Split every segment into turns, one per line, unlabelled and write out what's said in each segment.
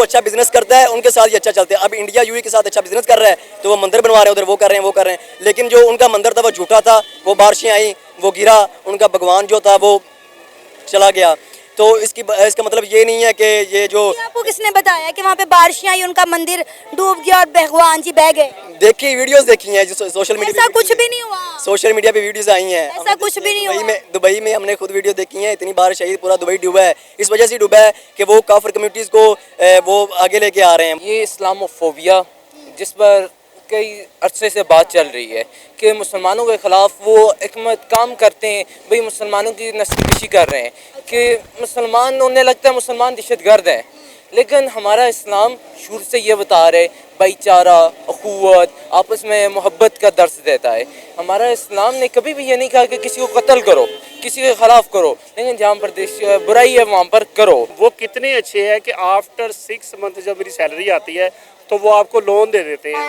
اچھا بزنس کرتا ہے ان کے ساتھ یہ اچھا چلتا ہے. اب انڈیا یو اے کے ساتھ اچھا بزنس کر رہا ہے تو وہ مندر بنوا رہے ہیں ادھر, وہ کر رہے ہیں وہ کر رہے ہیں, لیکن جو ان کا مندر تھا وہ جھوٹا تھا, وہ بارشیں آئیں وہ گرا, ان کا بھگوان جو تھا وہ چلا گیا. تو اس کا مطلب یہ نہیں ہے کہ یہ جو
آپ کو کس نے بتایا کہ وہاں پہ بارشیں آئی ان کا مندر ڈوب گیا اور بھگوان جی بہ گئے؟
دیکھی ویڈیوز دیکھی ہیں جو سوشل میڈیا
ایسا کچھ بھی نہیں ہوا,
سوشل میڈیا پہ ویڈیوز آئی ہیں.
ایسا کچھ بھی نہیں ہوا.
دبئی میں ہم نے خود ویڈیو دیکھی ہیں, اتنی بارش آئی پورا دبئی ڈوبا ہے. اس وجہ سے ڈوبا ہے کہ وہ کافر کمیونٹیز کو وہ آگے لے کے آ رہے ہیں.
یہ اسلاموفوبیا جس پر کئی عرصے سے بات چل رہی ہے کہ مسلمانوں کے خلاف وہ حکمت کام کرتے ہیں, بھئی مسلمانوں کی نسل کشی کر رہے ہیں کہ مسلمان, انہیں لگتا ہے مسلمان دہشت گرد ہیں. لیکن ہمارا اسلام شروع سے یہ بتا رہے بھائی چارہ, اخوت, آپس میں محبت کا درس دیتا ہے. ہمارا اسلام نے کبھی بھی یہ نہیں کہا کہ کسی کو قتل کرو, کسی کے خلاف کرو, لیکن جہاں پر برائی ہے وہاں پر کرو.
وہ کتنے اچھے ہیں کہ آفٹر 6 منتھ جب میری سیلری آتی ہے تو وہ آپ کو لون دے دیتے ہیں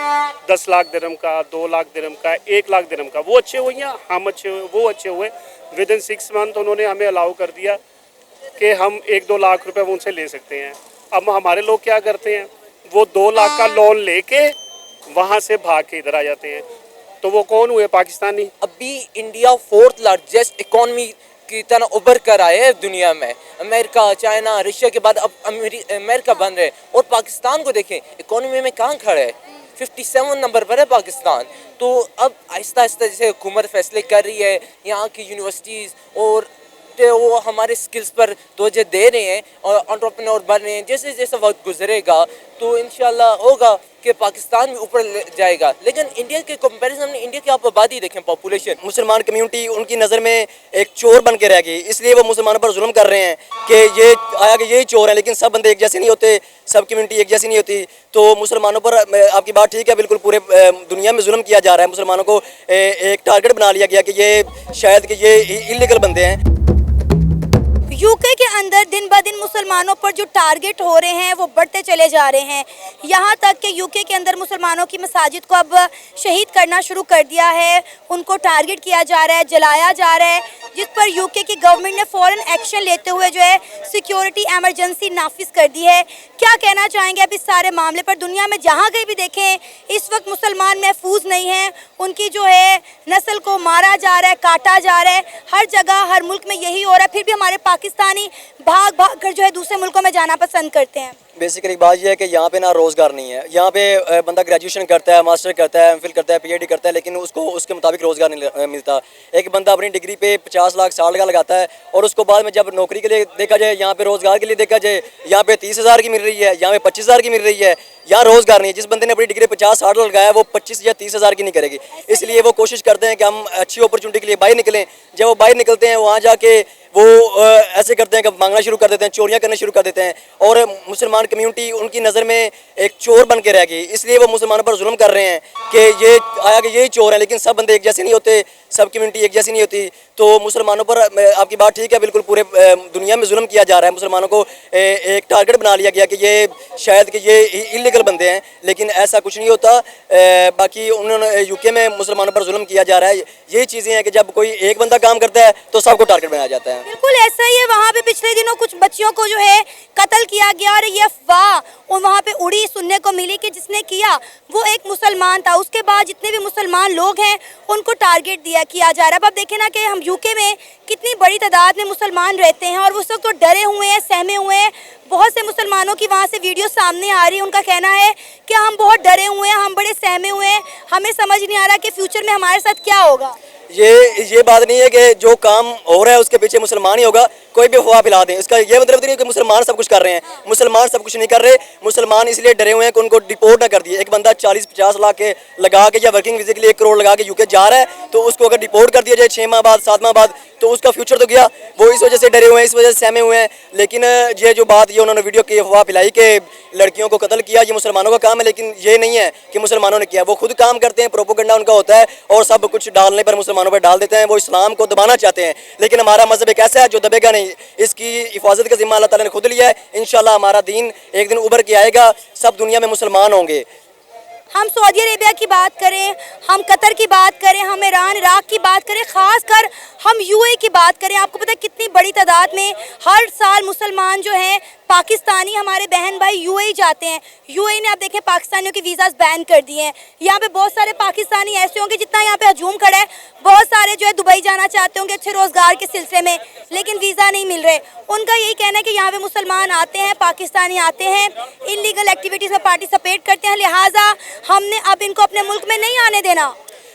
10 لاکھ درہم کا, 2 لاکھ درہم کا, 1 لاکھ درہم کا. وہ اچھے ہوئے ہیں, ہم اچھے ہوئے, وہ اچھے ہوئے. ودن 6 منتھ انہوں نے ہمیں الاؤ کر دیا کہ ہم 1-2 لاکھ روپے ان سے لے سکتے ہیں. اب ہمارے لوگ کیا کرتے ہیں, وہ 2 لاکھ کا لون لے کے وہاں سے بھاگ کے ادھر آ جاتے ہیں. تو وہ کون ہوئے؟ پاکستانی.
ابھی انڈیا 4th لارجسٹ اکانومی کی طرح ابھر کر آئے ہیں دنیا میں. امریکہ, چائنا, رشیا کے بعد اب امریکہ بن رہے, اور پاکستان کو دیکھیں اکانومی میں کہاں کھڑا ہے, 57 نمبر پر ہے پاکستان. تو اب آہستہ آہستہ جیسے حکومت فیصلے کر رہی ہے, یہاں کی یونیورسٹیز اور وہ ہمارے سکلز پر توجہ دے رہے ہیں اور انٹرپرینور بن رہے ہیں. جیسے جیسے وقت گزرے گا تو انشاءاللہ ہوگا کہ پاکستان بھی اوپر جائے گا. لیکن انڈیا کے کمپیریزن میں انڈیا کی آپ آبادی دیکھیں, پاپولیشن,
مسلمان کمیونٹی ان کی نظر میں ایک چور بن کے رہ گئی, اس لیے وہ مسلمانوں پر ظلم کر رہے ہیں کہ یہ آیا کہ یہی چور ہیں, لیکن سب بندے ایک جیسے نہیں ہوتے, سب کمیونٹی ایک جیسی نہیں ہوتی. تو مسلمانوں پر آپ کی بات ٹھیک ہے, بالکل پورے دنیا میں ظلم کیا جا رہا ہے. مسلمانوں کو ایک ٹارگٹ بنا لیا گیا کہ یہ شاید کہ یہ انلیگل بندے ہیں.
یو کے کے اندر دن بہ دن مسلمانوں پر جو ٹارگٹ ہو رہے ہیں وہ بڑھتے چلے جا رہے ہیں, یہاں تک کہ یو کے اندر مسلمانوں کی مساجد کو اب شہید کرنا شروع کر دیا ہے, ان کو ٹارگٹ کیا جا رہا ہے, جلایا جا رہا ہے, جس پر یو کے کی گورنمنٹ نے فوراً ایکشن لیتے ہوئے جو ہے سیکیورٹی ایمرجنسی نافذ کر دی ہے. کیا کہنا چاہیں گے اب اس سارے معاملے پر؟ دنیا میں جہاں کہیں بھی دیکھیں اس وقت مسلمان محفوظ نہیں ہیں, ان کی جو ہے نسل کو مارا جا رہا ہے, کاٹا جا رہا ہے, ہر جگہ ہر ملک میں یہی ہو رہا ہے. پھر بھی ہمارے پاکستانی بھاگ بھاگ کر جو ہے دوسرے ملکوں میں جانا پسند کرتے ہیں.
بیسیکلی بات یہ ہے کہ یہاں پہ نا روزگار نہیں ہے. یہاں پہ بندہ گریجویشن کرتا ہے, ماسٹر کرتا ہے, ایم فل کرتا ہے, پی ایچ ڈی کرتا ہے, لیکن اس کو اس کے مطابق روزگار نہیں ملتا. ایک بندہ اپنی ڈگری پہ 50 لاکھ 60 لاکھ لگاتا ہے, اور اس کو بعد میں جب نوکری کے لیے دیکھا جائے, یہاں پہ روزگار کے لیے دیکھا جائے, یہاں پہ 30,000 کی مل رہی ہے, یہاں پہ 25,000 کی مل رہی ہے. یہاں روزگار نہیں ہے. جس بندے نے اپنی ڈگری 50-60 لاکھ لگایا ہے وہ 25 یا 30,000 کی نہیں کرے گی. اس لیے وہ کوشش کرتے ہیں کہ ہم اچھی اپرچونٹی کے لیے باہر نکلیں. جب وہ باہر نکلتے ہیں وہاں جا کے وہ ایسے کرتے ہیں کہ مانگنا شروع کر دیتے ہیں, چوریاں کرنا شروع کر دیتے ہیں, اور مسلمان کمیونٹی ان کی نظر میں ایک چور بن کے رہ گئی. اس لیے وہ مسلمانوں پر ظلم کر رہے ہیں کہ یہ آیا کہ یہی چور ہیں, لیکن سب بندے ایک جیسے نہیں ہوتے, سب کمیونٹی ایک جیسی نہیں ہوتی. تو مسلمانوں پر آپ کی بات ٹھیک ہے, بالکل پورے دنیا میں ظلم کیا جا رہا ہے. مسلمانوں کو ایک ٹارگٹ بنا لیا گیا کہ یہ شاید کہ یہ انلیگل بندے ہیں, لیکن ایسا کچھ نہیں ہوتا. باقی انہوں نے یو کے میں مسلمانوں پر ظلم کیا جا رہا ہے. یہی چیزیں ہیں کہ جب کوئی ایک بندہ کام کرتا ہے تو سب کو ٹارگٹ بنایا جاتا ہے.
بالکل ایسا ہی ہے. وہاں پہ پچھلے دنوں کچھ بچیوں کو جو ہے قتل کیا گیا, اور یہ افواہ وہاں پہ اڑی سننے کو ملی کہ جس نے کیا وہ ایک مسلمان تھا. اس کے بعد جتنے بھی مسلمان لوگ ہیں ان کو ٹارگٹ کیا جا رہا ہے. اب دیکھیں نا کہ ہم یو کے میں کتنی بڑی تعداد میں مسلمان رہتے ہیں, اور اس وقت تو ڈرے ہوئے ہیں, سہمے ہوئے ہیں. بہت سے مسلمانوں کی وہاں سے ویڈیو سامنے آ رہی ہے, ان کا کہنا ہے کہ ہم بہت ڈرے ہوئے ہیں, ہم بڑے سہمے ہوئے ہیں, ہمیں سمجھ نہیں آ رہا کہ فیوچر میں ہمارے ساتھ کیا ہوگا.
یہ بات نہیں ہے کہ جو کام ہو رہا ہے اس کے پیچھے مسلمان ہی ہوگا, کوئی بھی افواہ پھیلا دیں. اس کا یہ مطلب نہیں ہے کہ مسلمان سب کچھ کر رہے ہیں. مسلمان سب کچھ نہیں کر رہے. مسلمان اس لیے ڈرے ہوئے ہیں کہ ان کو ڈپورٹ نہ کر دیے. ایک بندہ 40-50 لاکھ کے لگا کے یا ورکنگ ویزے کے لیے 1 کروڑ لگا کے یو کے جا رہا ہے, تو اس کو اگر ڈپورٹ کر دیا جائے 6 ماہ بعد 7 ماہ بعد, تو اس کا فیوچر تو گیا. وہ اس وجہ سے ڈرے ہوئے ہیں, اس وجہ سے سہمے ہوئے ہیں. لیکن یہ جو بات یہ انہوں نے ویڈیو کی افواہ پھیلائی کہ لڑکیوں کو قتل کیا, یہ مسلمانوں کا کام ہے, لیکن یہ نہیں ہے کہ مسلمانوں نے کیا. وہ خود کام کرتے ہیں, پروپیگنڈا ان کا ہوتا ہے, اور سب کچھ ڈالنے پر مسلمانوں پر ڈال دیتے ہیں. وہ اسلام کو دبانا چاہتے ہیں, لیکن ہمارا مذہب ایک ایسا ہے جو دبے گا نہیں. اس کی حفاظت کا ذمہ اللہ تعالیٰ نے خود لیا ہے. انشاءاللہ ہمارا دین ایک دن ابھر کے آئے گا, سب دنیا میں مسلمان ہوں گے.
ہم سعودی عربیہ کی بات کریں, ہم قطر کی بات کریں, ہم ایران عراق کی بات کریں, خاص کر ہم یو اے کی بات کریں, آپ کو پتہ ہے کتنی بڑی تعداد میں ہر سال مسلمان جو ہیں पाकिस्तानी हमारे बहन भाई यूएई जाते हैं, यूएई ने आप देखें पाकिस्तानियों के वीज़ाज बैन कर दिए हैं। यहाँ पे बहुत सारे पाकिस्तानी ऐसे होंगे, जितना यहाँ पे हजूम खड़ा है, बहुत सारे जो है दुबई जाना चाहते होंगे अच्छे रोज़गार के सिलसिले में, लेकिन वीज़ा नहीं मिल रहे। उनका यही कहना है कि यहाँ पे मुसलमान आते हैं, पाकिस्तानी आते हैं, इलीगल एक्टिविटीज़ में पार्टिसिपेट करते हैं, लिहाजा हमने अब इनको अपने मुल्क में नहीं आने देना।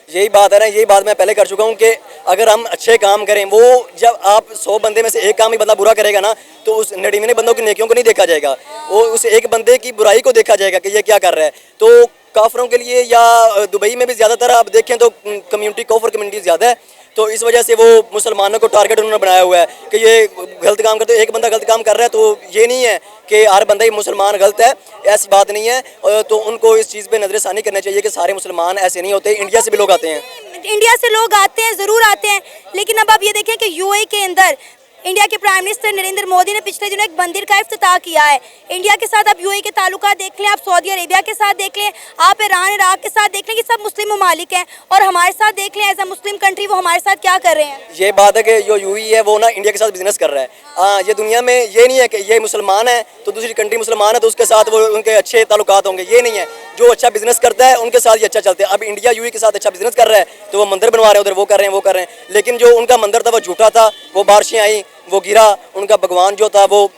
यही बात है ना, यही बात मैं पहले कर चुका हूँ कि अगर हम अच्छे काम करें, वो जब आप 100 बंदे में से एक काम ही बंदा बुरा करेगा ना, तो उस 99 बंदों की नेकियों को नहीं देखा जाएगा, वो उस एक बंदे की बुराई को देखा जाएगा कि ये क्या कर रहा है। तो काफरों के लिए या दुबई में भी ज़्यादातर आप देखें तो कम्युनिटी काफर कम्युनिटी ज़्यादा है, तो इस वजह से वो मुसलमानों को टारगेट उन्होंने बनाया हुआ है कि ये गलत काम करते, एक बंदा गलत काम कर रहा है तो ये नहीं है कि हर बंदा ही मुसलमान गलत है, ऐसी बात नहीं है। तो उनको इस चीज़ पे नज़रसानी करनी चाहिए कि सारे मुसलमान ऐसे नहीं होते, इंडिया से भी लोग आते हैं,
इंडिया से लोग आते हैं, ज़रूर आते हैं, लेकिन अब आप ये देखें कि यूएई के अंदर इंडिया के प्राइम मिनिस्टर नरेंद्र मोदी ने पिछले दिनों एक मंदिर का इफ्तिताह किया है। इंडिया के साथ आप यूएई के ताल्लुकात देख लें, आप सऊदी अरेबिया के साथ देख लें, आप ईरान इराक के साथ देख लें कि सब मुस्लिम ममालिक हैं, और हमारे साथ देख लें एज अ मुस्लिम कंट्री वो हमारे साथ क्या कर रहे हैं।
ये बात है कि जो यूएई है वो ना इंडिया के साथ बिजनेस कर रहा है। हाँ, ये दुनिया में ये नहीं है कि ये मुसलमान है तो दूसरी कंट्री मुसलमान है तो उसके साथ वो उनके अच्छे ताल्लुकात होंगे, ये नहीं है। जो अच्छा बिजनेस करता है उनके साथ ये अच्छा चलता है। अब इंडिया यूएई के साथ अच्छा बिजनेस कर रहा है तो वो मंदिर बनवा रहे हैं, उधर वो कर रहे हैं, वो कर रहे हैं, लेकिन जो उनका मंदिर था वो झूठा था, वो बारिशें आई, वो गिरा, उनका भगवान जो था वो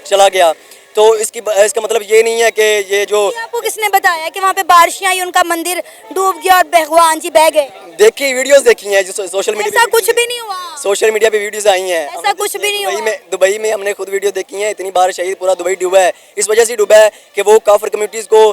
चला गया। तो इसका मतलब ये नहीं है कि ये जो
आपको किसने बताया कि वहाँ पे बारिशें आई, उनका मंदिर डूब गया और भगवान जी बह गए?
देखी वीडियोस देखी हैं जो सोशल मीडिया
ऐसा कुछ भी नहीं हुआ,
सोशल मीडिया पे वीडियोस आई हैं,
ऐसा कुछ भी नहीं हुआ।
दुबई में हमने खुद वीडियो देखी है, इतनी बारिश आई, पूरा दुबई डूबा है। इस वजह से डूबा है कि वो काफिर कम्युनिटीज़ को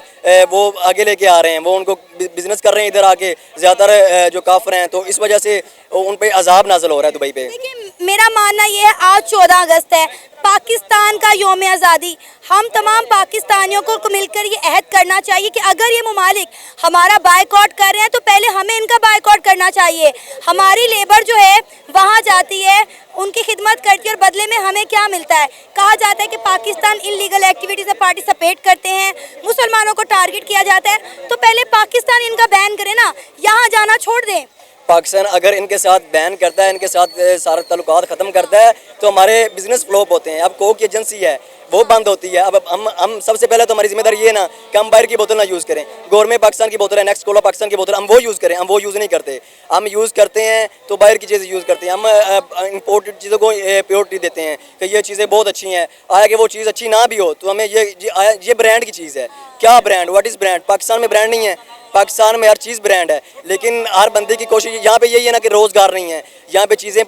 वो आगे लेके आ रहे हैं, वो उनको बिजनेस कर रहे हैं इधर आके, ज़्यादातर जो काफिर हैं, तो इस वजह से उन पे अजाब नाज़िल हो रहा है दुबई पे।
देखिए, मेरा मानना ये है, आज 14 अगस्त है, पाकिस्तान का यौम आज़ादी, हम तमाम पाकिस्तानियों को मिलकर ये अहद करना चाहिए कि अगर ये ममालिक हमारा बायकॉट कर रहे हैं तो पहले हमें इनका बायकॉट करना चाहिए। हमारी लेबर जो है वहाँ जाती है, उनकी खिदमत करती है, और बदले में हमें क्या मिलता है? कहा जाता है कि पाकिस्तान इलीगल एक्टिविटीज़ में पार्टिसिपेट करते हैं, मुसलमानों को टारगेट किया जाता है, तो पहले पाकिस्तान इनका बैन करे ना, यहाँ जाना छोड़ दें।
पाकिस्तान अगर इनके साथ बैन करता है, इनके साथ सारे ताल्लुकात ख़त्म करता है तो हमारे बिजनेस फ्लॉप होते हैं। अब कोक की एजेंसी है वो बंद होती है। अब हम सबसे पहले तो हमारी जिम्मेदारी ये ना कि हम बाहर की बोतल ना यूज़ करें। गवर्नमेंट पाकिस्तान की बोतल है, नेक्स्ट कोला पाकिस्तान की बोतल, हम वो यूज़ करें, हम वो यूज़ नहीं करते। हम यूज़ करते हैं तो बाहर की चीज़ें यूज़ करते हैं, हम इंपोर्टेड चीज़ों को प्योरिटी देते हैं कि ये चीज़ें बहुत अच्छी हैं। आया कि वो चीज़ अच्छी ना भी हो तो हमें ये ब्रांड की चीज़ है। क्या brand, what is brand? Pakistan में ब्रांड नहीं है, पाकिस्तान में हर चीज़ ब्रांड है, लेकिन हर बंदे की कोशिश यहाँ पे यही है ना कि रोज़गार नहीं है, यहाँ पे चीज़ें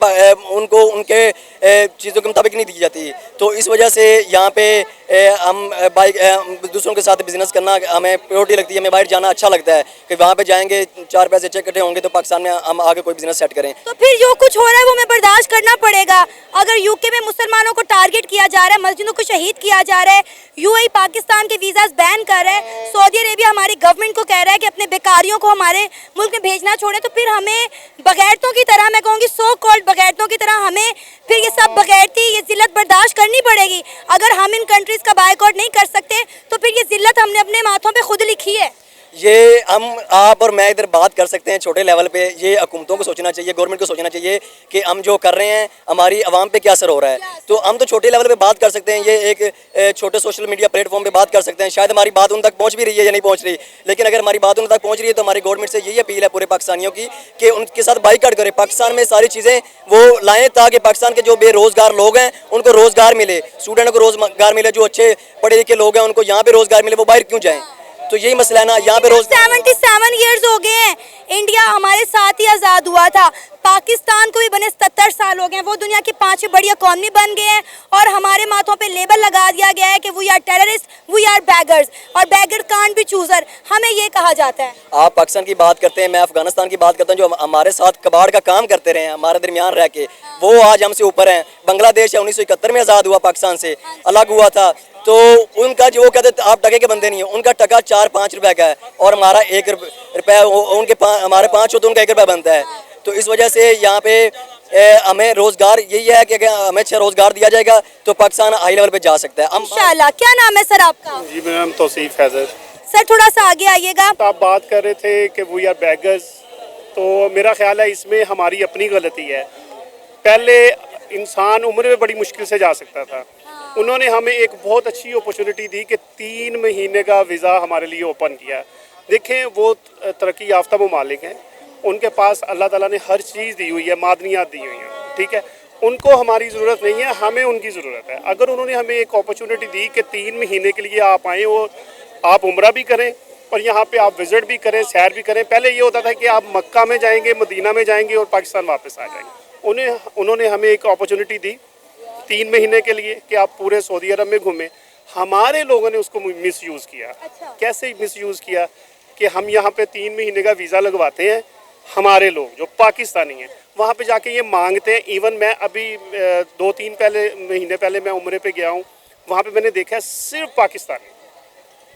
उनको उनके चीज़ों के मुताबिक नहीं दी जाती। तो इस वजह से यहाँ पे हम दूसरों के साथ बिजनेस करना हमें प्रायोरिटी लगती है। हमें बाहर जाना अच्छा लगता है कि वहाँ पे जाएंगे, 4 पैसे अच्छे इकट्ठे होंगे तो पाकिस्तान में हम आगे कोई बिजनेस सेट करें।
तो फिर जो कुछ हो रहा है वो हमें बर्दाश्त करना पड़ेगा। अगर यूके में मुसलमानों को टारगेट किया जा रहा है, मस्जिदों को शहीद किया जा रहा है, यूएई पाकिस्तान के वीज़ाज बैन कर रहा है, सऊदी अरेबिया हमारी गवर्नमेंट को कह रहा है कि अपने बेकारियों को हमारे मुल्क में भेजना छोड़े, तो फिर हमें बगैरतों की तरह, मैं कहूँगी सो कॉल्ड बगैरतों की तरह, हमें फिर ये सब बगैरती, ये जिल्लत बर्दाश्त करनी पड़ेगी। अगर हम इन कंट्रीज़ का बायकॉट नहीं कर सकते तो फिर ये जिल्लत हमने अपने माथों पे खुद लिखी है।
ये हम आप और मैं इधर बात कर सकते हैं छोटे लेवल पे, ये हुकूमतों को सोचना चाहिए, गवर्नमेंट को सोचना चाहिए कि हम जो कर रहे हैं हमारी आवाम पे क्या असर हो रहा है। तो हम तो छोटे लेवल पे बात कर सकते हैं, ये एक छोटे सोशल मीडिया प्लेटफॉर्म पे बात कर सकते हैं। शायद हमारी बात उन तक पहुंच भी रही है या नहीं पहुंच रही, लेकिन अगर हमारी बात उन तक पहुंच रही है तो हमारी गवर्नमेंट से यही अपील है पूरे पाकिस्तानियों की कि उनके साथ बाइकआउट करें, पाकिस्तान में सारी चीज़ें वो लाएँ ताकि पाकिस्तान के जो बेरोज़गार लोग हैं उनको रोज़गार मिले, स्टूडेंटों को रोज़गार मिले, जो अच्छे पढ़े लिखे लोग हैं उनको यहाँ पे रोज़गार मिले, वो बाहर क्यों जाएँ? तो यही मसला है ना, यहाँ पे
77 ईयर्स हो गए हैं, इंडिया हमारे साथ ही आज़ाद हुआ था, पाकिस्तान को भी बने 77 साल हो गए हैं, वो दुनिया की 5 बड़ी इकॉनमी बन गए हैं, और हमारे माथों पे लेबल लगा दिया गया है कि we are terrorist, we are beggars, और बैगर कांट बी चूज़र, हमें ये कहा जाता है।
आप पाकिस्तान की बात करते हैं, मैं अफगानिस्तान की बात करता हूँ, जो हमारे साथ कबाड़ का काम करते रहे हैं, हमारे दरमियान रह के, वो आज हमसे ऊपर हैं। बांग्लादेश 1971 में आज़ाद हुआ, पाकिस्तान से अलग हुआ था, तो उनका जो कहते आप टके के बंदे नहीं हो, उनका टका 4-5 रुपए का है और हमारा 1 रुपया, उनके हमारे 5 हो तो उनका 1 रुपया बनता है। तो इस वजह से यहाँ पे हमें रोज़गार यही है कि अगर हमें अच्छा रोज़गार दिया जाएगा तो पाकिस्तान हाई लेवल पे जा सकता है
इंशाल्लाह। क्या नाम है सर आपका?
जी मेरा नाम तौसीफ हैदर।
सर थोड़ा सा आगे आइएगा।
तो आप बात कर रहे थे कि वी आर बैगर्स, तो मेरा ख्याल है इसमें हमारी अपनी गलती है। पहले इंसान उम्र में बड़ी मुश्किल से जा सकता था, उन्होंने हमें एक बहुत अच्छी अपॉर्चुनिटी दी कि 3 महीने का वीज़ा हमारे लिए ओपन किया। देखें, वो तरक्की याफ्ता ममालिक हैं, उनके पास अल्लाह ताला ने हर चीज़ दी हुई है, मादनियात दी हुई हैं, ठीक है। उनको हमारी ज़रूरत नहीं है, हमें उनकी ज़रूरत है। अगर उन्होंने हमें एक अपॉर्चुनिटी दी कि 3 महीने के लिए आप आएँ और आप उम्रा भी करें और यहाँ पे आप विज़िट भी करें, सैर भी करें। पहले ये होता था कि आप मक्का में जाएंगे, मदीना में जाएंगे और पाकिस्तान वापस आ जाएंगे। उन्होंने हमें एक अपॉर्चुनिटी दी 3 महीने के लिए कि आप पूरे सऊदी अरब में घूमें। हमारे लोगों ने उसको मिस यूज़ किया।
अच्छा।
कैसे मिस यूज़ किया कि हम यहाँ पे 3 महीने का वीज़ा लगवाते हैं, हमारे लोग जो पाकिस्तानी हैं वहाँ पे जाके ये मांगते हैं। इवन मैं अभी 2-3 महीने पहले मैं उम्रे पे गया हूँ, वहाँ पे मैंने देखा है सिर्फ पाकिस्तानी,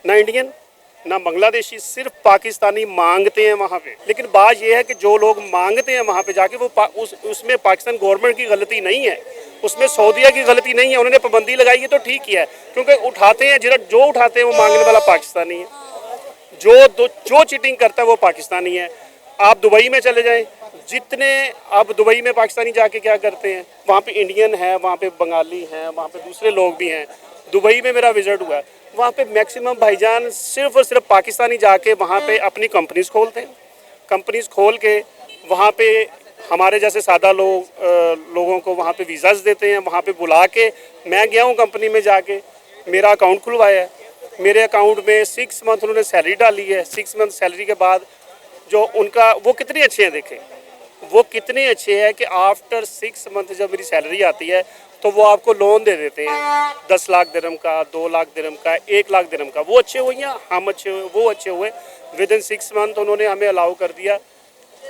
ना इंडियन ना बांग्लादेशी, सिर्फ पाकिस्तानी मांगते हैं वहाँ पे। लेकिन बात ये है कि जो लोग मांगते हैं वहाँ पे जाके वो उसमें पाकिस्तान गवर्नमेंट की गलती नहीं है, उसमें सऊदीया की गलती नहीं है। उन्होंने पाबंदी लगाई है तो ठीक ही है, क्योंकि उठाते हैं जो उठाते हैं वो मांगने वाला पाकिस्तानी है, जो चीटिंग करता है वो पाकिस्तानी है। आप दुबई में चले जाएं, जितने आप दुबई में पाकिस्तानी जाके क्या करते हैं, वहाँ पे इंडियन है, वहाँ पे बंगाली हैं, वहाँ पे दूसरे लोग भी हैं। दुबई में मेरा विजिट हुआ, वहाँ पे मैक्सिमम भाईजान सिर्फ और सिर्फ पाकिस्तानी जाके वहाँ पे अपनी कंपनीज खोलते हैं। कंपनीज खोल के वहाँ पे हमारे जैसे सादा लोगों को वहाँ पे वीज़ाज देते हैं, वहाँ पे बुला के। मैं गया हूँ कंपनी में जाके, मेरा अकाउंट खुलवाया है, मेरे अकाउंट में 6 मंथ उन्होंने सैलरी डाली है। 6 मंथ सैलरी के बाद जो उनका वो कितने अच्छे हैं, देखें वो कितने अच्छे हैं कि आफ्टर 6 मंथ जब मेरी सैलरी आती है तो वो आपको लोन दे देते हैं 10 लाख दिरहम का, 2 लाख दिरहम का, 1 लाख दिरहम का। वो अच्छे हुए या हम अच्छे हुए, वो अच्छे हुए। विद इन 6 मंथ उन्होंने हमें अलाउ कर दिया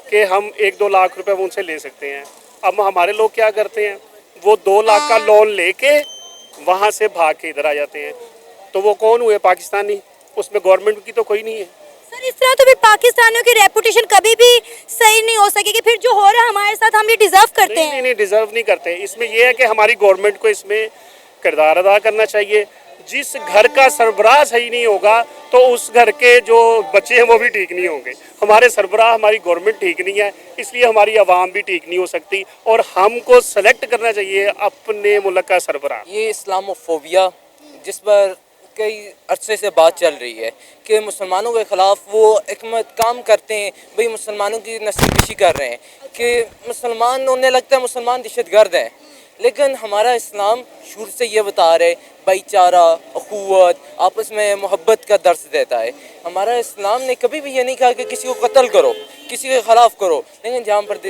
कि हम 1-2 लाख रुपए उनसे ले सकते हैं। अब हमारे लोग क्या करते हैं, वो 2 लाख का लोन लेके वहाँ से भाग के इधर आ जाते हैं। तो वो कौन हुए, पाकिस्तानी, उसमें गवर्नमेंट की तो कोई नहीं है।
सर, इस तरह तो फिर पाकिस्तानियों की रेपुटेशन कभी भी सही नहीं हो सकेगी। फिर जो हो रहा है हमारे साथ, हम ये डिजर्व करते हैं।
नहीं, डिजर्व नहीं करते। इसमें यह है कि हमारी गवर्नमेंट को इसमें किरदार अदा करना चाहिए। जिस घर का सरबराह सही नहीं होगा तो उस घर के जो बच्चे हैं वो भी ठीक नहीं होंगे। हमारे सरबराह, हमारी गवर्नमेंट ठीक नहीं है, इसलिए हमारी आवाम भी ठीक नहीं हो सकती और हमको सेलेक्ट करना चाहिए अपने मुल्क का सरबराह।
ये इस्लामोफोबिया जिस पर कई अरसे से बात चल रही है कि मुसलमानों के ख़िलाफ़ वो एक काम करते हैं, भाई मुसलमानों की नस्लकशी कर रहे हैं कि मुसलमान, उन्हें लगता है मुसलमान दहशतगर्द हैं। लेकिन हमारा इस्लाम शुरू से ये बता रहे भाईचारा, अखुवत, आपस में मोहब्बत का दर्स देता है। हमारा इस्लाम ने कभी भी ये नहीं कहा कि किसी को कत्ल करो, किसी के ख़िलाफ़ करो, लेकिन जहाँ पर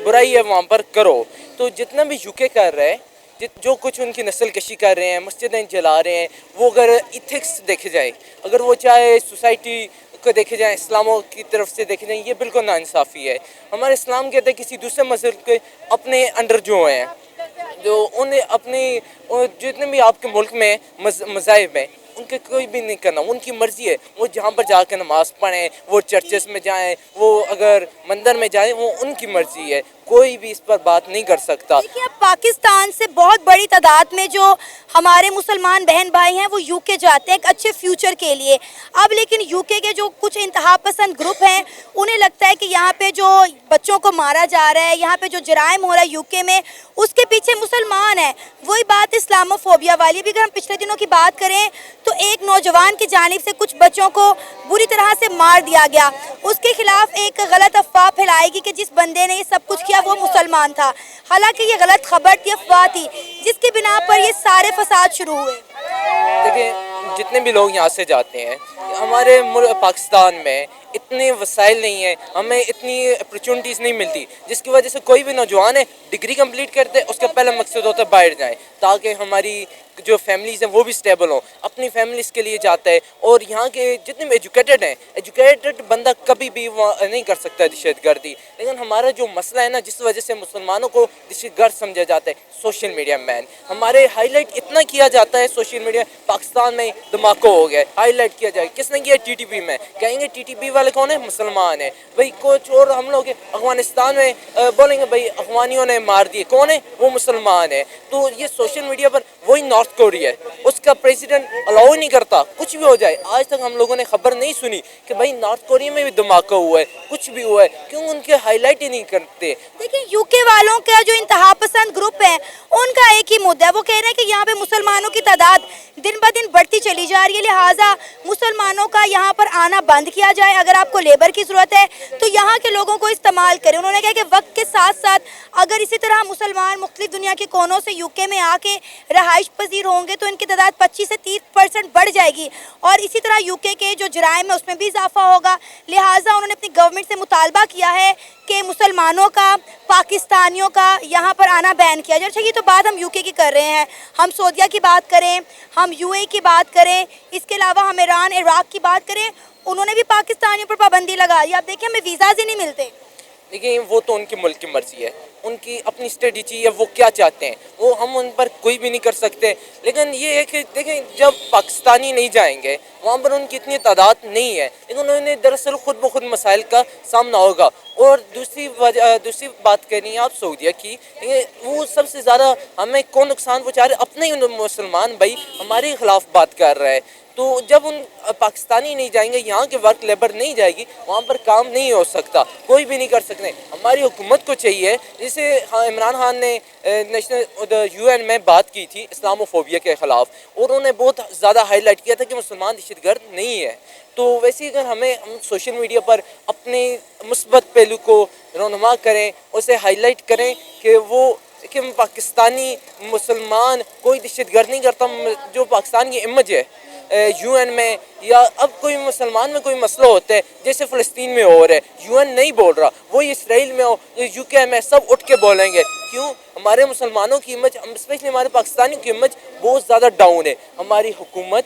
बुराई है वहाँ पर करो। तो जितना भी यूके कर रहे हैं, जो कुछ उनकी नस्ल कशी कर रहे हैं, मस्जिदें जला रहे हैं, वो अगर इथिक्स देखे जाए, अगर वो चाहे सोसाइटी को देखे जाए, इस्लामों की तरफ से देखे जाए, ये बिल्कुल नाइंसाफ़ी है। हमारे इस्लाम कहते हैं किसी दूसरे मज़हब के अपने अंडर जो हैं, जो उन्हें अपने जितने भी आपके मुल्क में मज़ाहिब हैं, उनके कोई भी नहीं करना, उनकी मर्ज़ी है। वो जहाँ पर जाकर नमाज़ पढ़ें, वो चर्चेस में जाएं, वो अगर मंदिर में जाएं, वो उनकी मर्ज़ी है, कोई भी इस पर बात नहीं कर सकता।
देखिए, अब पाकिस्तान से बहुत बड़ी तादाद में जो हमारे मुसलमान बहन भाई हैं वो यूके जाते हैं एक अच्छे फ्यूचर के लिए। अब लेकिन यूके के जो कुछ इंतहा पसंद ग्रुप हैं, उन्हें लगता है कि यहाँ पे जो बच्चों को मारा जा रहा है, यहाँ पे जो जराइम हो रहा है यूके में, उसके पीछे मुसलमान हैं। वही बात इस्लामोफोबिया वाली भी। अगर हम पिछले दिनों की बात करें तो एक नौजवान की जानिब से कुछ बच्चों को बुरी तरह से मार दिया गया। उसके खिलाफ एक गलत अफवाह फैलाएगी कि जिस बंदे ने ये सब कुछ किया वो मुसलमान था। हालांकि ये गलत खबर थी, अफवाह थी, जिसके बिना पर ये सारे फसाद शुरू हुए।
देखिए, जितने भी लोग यहाँ से जाते हैं, हमारे पाकिस्तान में इतने वसाइल नहीं है, हमें इतनी अपॉर्चुनिटीज़ नहीं मिलती, जिसकी वजह से कोई भी नौजवान है डिग्री कंप्लीट करते हैं, उसका पहला मकसद होता है बाहर जाएं, ताकि हमारी जो फैमिलीज़ हैं वो भी स्टेबल हों, अपनी फैमिलीज़ के लिए जाता है। और यहाँ के जितने भी एजुकेटेड बंदा कभी भी नहीं कर सकता दहशतगर्दी। लेकिन हमारा जो मसला है ना, जिस वजह से मुसलमानों को दहशतगर्द समझा जाता है, सोशल मीडिया मैन, हमारे हाईलाइट इतना किया जाता है सोशल मीडिया। पाकिस्तान में धमाका हो गया, हाईलाइट किया जाए, किसने किया? TTP में। कहेंगे TTP वाला वाले कौन है? मुसलमान है भाई। कुछ और हम लोग अफगानिस्तान में बोलेंगे भाई अफगानियों ने मार दिए, कौन है? वो मुसलमान है। तो ये सोशल मीडिया पर वही नॉर्थ कोरिया है, उसका प्रेसिडेंट अलाउ नहीं करता कुछ भी हो जाए। आज तक हम लोगों ने खबर नहीं सुनी कि भाई नॉर्थ कोरिया में भी धमाका हुआ है, कुछ भी हुआ है, क्यों उनके हाईलाइट ही नहीं करते।
देखिए यूके वालों का जो इंतहा पसंद ग्रुप है उनका एक ही मुद्दा है, वो कह रहे हैं कि यहाँ पे मुसलमानों की तादाद दिन ब दिन बढ़ती चली जा रही है, लिहाजा मुसलमानों का यहाँ पर आना बंद किया जाए। अगर आपको लेबर की ज़रूरत है तो यहाँ के लोगों को इस्तेमाल करें। उन्होंने कहा कि वक्त के साथ साथ अगर इसी तरह मुसलमान मुख्तलिफ दुनिया के कोनों से यूके में आके रहाइश पजीर होंगे तो इनकी तादाद 25 से 30% बढ़ जाएगी और इसी तरह यूके के जो जराइम है उसमें भी इजाफा होगा। लिहाजा उन्होंने अपनी गवर्नमेंट से मुतालबा किया है कि मुसलमानों का, पाकिस्तानियों का यहाँ पर आना बैन किया जाए। अच्छा, ये तो बात हम यूके की कर रहे हैं, हम सऊदीया की बात करें, हम यूएई की बात करें, इसके अलावा हम ईरान, इराक की बात करें, उन्होंने भी पाकिस्तानियों पर पाबंदी लगाई। आप देखिए हमें वीज़ाज ही नहीं मिलते।
देखिए वो तो उनके मुल्क की मर्जी है, उनकी अपनी स्ट्रेटजी है, वो क्या चाहते हैं वो हम उन पर कोई भी नहीं कर सकते। लेकिन ये है कि देखें जब पाकिस्तानी नहीं जाएंगे वहाँ पर उनकी इतनी तादाद नहीं है, लेकिन उन्हें दरअसल खुद ब खुद मसाइल का सामना होगा। और दूसरी बात करनी है आप सऊदीया की, वो सबसे ज़्यादा हमें कौन नुकसान पहुँचा रहे? अपने ही मुसलमान भाई हमारे खिलाफ बात कर रहा है। तो जब उन पाकिस्तानी नहीं जाएंगे, यहाँ के वर्क लेबर नहीं जाएगी, वहाँ पर काम नहीं हो सकता, कोई भी नहीं कर सकते। हमारी हुकूमत को चाहिए, जैसे हाँ इमरान खान ने नेशनल UN में बात की थी इस्लामोफोबिया के ख़िलाफ़, और उन्होंने बहुत ज़्यादा हाईलाइट किया था कि मुसलमान दहशतगर्द नहीं है। तो वैसे ही अगर हम सोशल मीडिया पर अपने मुस्बत पहलू को रौनमा करें, उसे हाईलाइट करें कि वो कि पाकिस्तानी मुसलमान कोई दहशतगर्द नहीं करता, जो पाकिस्तान की इमेज है UN में या अब कोई मुसलमान में कोई मसला होता है जैसे फ़लस्तीन में हो रहा है, UN नहीं बोल रहा, वो इसराइल में हो, UK में, सब उठ के बोलेंगे। क्यों? हमारे मुसलमानों की इमेज, स्पेशली हमारे पाकिस्तानियों की इमेज बहुत ज़्यादा डाउन है। हमारी हुकूमत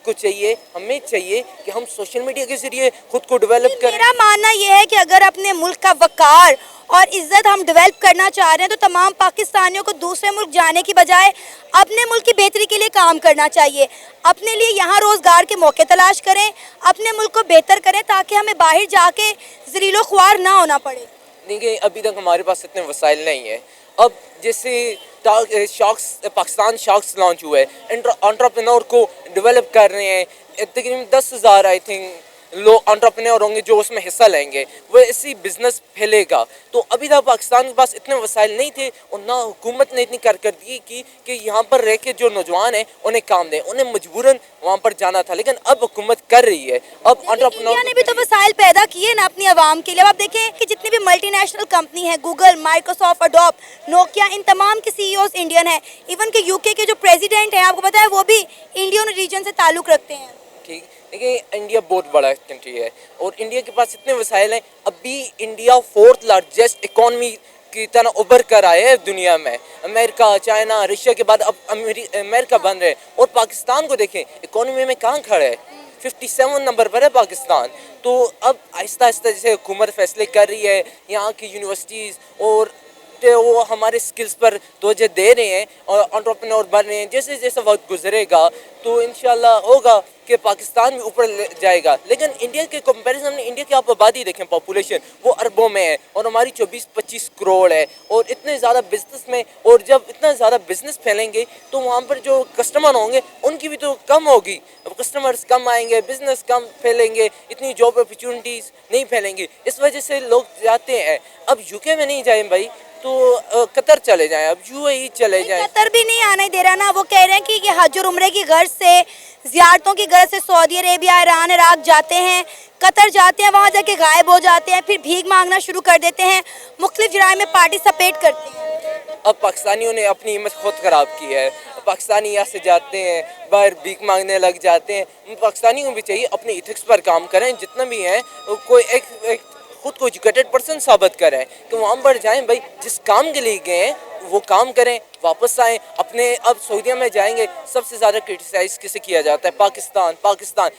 को चाहिए, हमें चाहिए कि हम सोशल मीडिया के ज़रिए खुद को डेवलप करें।
मेरा मानना यह है कि अगर अपने मुल्क का वक़ार और इज़्ज़त हम डेवलप करना चाह रहे हैं तो तमाम पाकिस्तानियों को दूसरे मुल्क जाने की बजाय अपने मुल्क की बेहतरी के लिए काम करना चाहिए। अपने लिए यहाँ रोज़गार के मौके तलाश करें, अपने मुल्क को बेहतर करें ताकि हमें बाहर जाके ज़लीलो ख्वार ना होना पड़े।
देखिए अभी तक हमारे पास इतने वसाइल नहीं है। अब जैसे पाकिस्तान शार्क्स लॉन्च हुआ है, एंटरप्रेन्योर को डेवलप कर रहे हैं, तकरीबन 10,000 आई थिंक लोग एंटरप्रेन्योर होंगे जो उसमें हिस्सा लेंगे, वो ऐसी बिजनेस फैलेगा। तो अभी तक पाकिस्तान के पास इतने वसाइल नहीं थे और ना हुकूमत ने इतनी कारकर्दगी की कि यहाँ पर रह के जो नौजवान हैं उन्हें काम दें, उन्हें मजबूरन वहाँ पर जाना था, लेकिन अब हुकूमत कर रही है। अब
इंडिया ने भी तो वसाइल पैदा किए ना अपनी आवाम के लिए। अब आप देखें कि जितनी भी मल्टीनेशनल कंपनी है, गूगल, माइक्रोसॉफ्ट, एडोब, नोकिया, इन तमाम के CEOs इंडियन है। इवन के UK के जो प्रेसिडेंट हैं आपको पता है वो भी इंडियन रीजन से ताल्लुक़ रखते हैं।
ठीक, देखिए इंडिया बहुत बड़ा कंट्री है और इंडिया के पास इतने वसाइल हैं। अभी इंडिया 4th लार्जेस्ट इकॉनमी की तरह उभर कर आया है दुनिया में। अमेरिका, चाइना, रशिया के बाद अब अमेरिका बन रहे हैं। और पाकिस्तान को देखें इकॉनमी में कहाँ खड़ा है, 57 नंबर पर है पाकिस्तान। तो अब आहिस्ता आहिस्ता जैसे हुकूमत फैसले कर रही है, यहाँ की यूनिवर्सिटीज़ और वो हमारे स्किल्स पर तवज्जो दे रहे हैं और एंटरप्रेन्योर बन रहे हैं। जैसे जैसे वक्त गुजरेगा तो इंशाल्लाह होगा कि पाकिस्तान भी ऊपर जाएगा। लेकिन इंडिया के कंपैरिजन में इंडिया की आप आबादी देखें, पॉपुलेशन वो अरबों में है और हमारी 24-25 करोड़ है और इतने ज़्यादा बिजनेस में, और जब इतना ज़्यादा बिजनेस फैलेंगे तो वहाँ पर जो कस्टमर होंगे उनकी भी तो कम होगी, कस्टमर्स कम आएंगे, बिजनेस कम फैलेंगे, इतनी जॉब अपॉर्चुनिटीज़ नहीं फैलेंगी। इस वजह से लोग जाते हैं। अब UK में नहीं जाए भाई तो कतर चले जाएं, अब UAE चले जाएं।
कतर भी नहीं आने दे रहा ना, वो कह रहे हैं कि हज और उम्रे की गर्ज से, ज़ियारतों की गर्ज से सऊदी अरेबिया, ईरान, इराक जाते हैं, कतर जाते हैं, वहाँ जाके गायब हो जाते हैं, फिर भीख मांगना शुरू कर देते हैं, मुख्तलिफ जराइम में पार्टिसिपेट करते हैं।
अब पाकिस्तानियों ने अपनी इमेज खुद ख़राब की है। पाकिस्तानी यहाँ से जाते हैं बाहर भीख मांगने लग जाते हैं। पाकिस्तानियों को भी चाहिए अपने इथिक्स पर काम करें, जितना भी हैं कोई एक खुद को एजुकेटेड पर्सन साबित करें कि वहाँ पर जाएं भाई, जिस काम के लिए गए हैं वो काम करें, वापस आएँ अपने। अब सऊदीया में जाएंगे, सबसे ज़्यादा क्रिटिसाइज़ किसे किया जाता है? पाकिस्तान।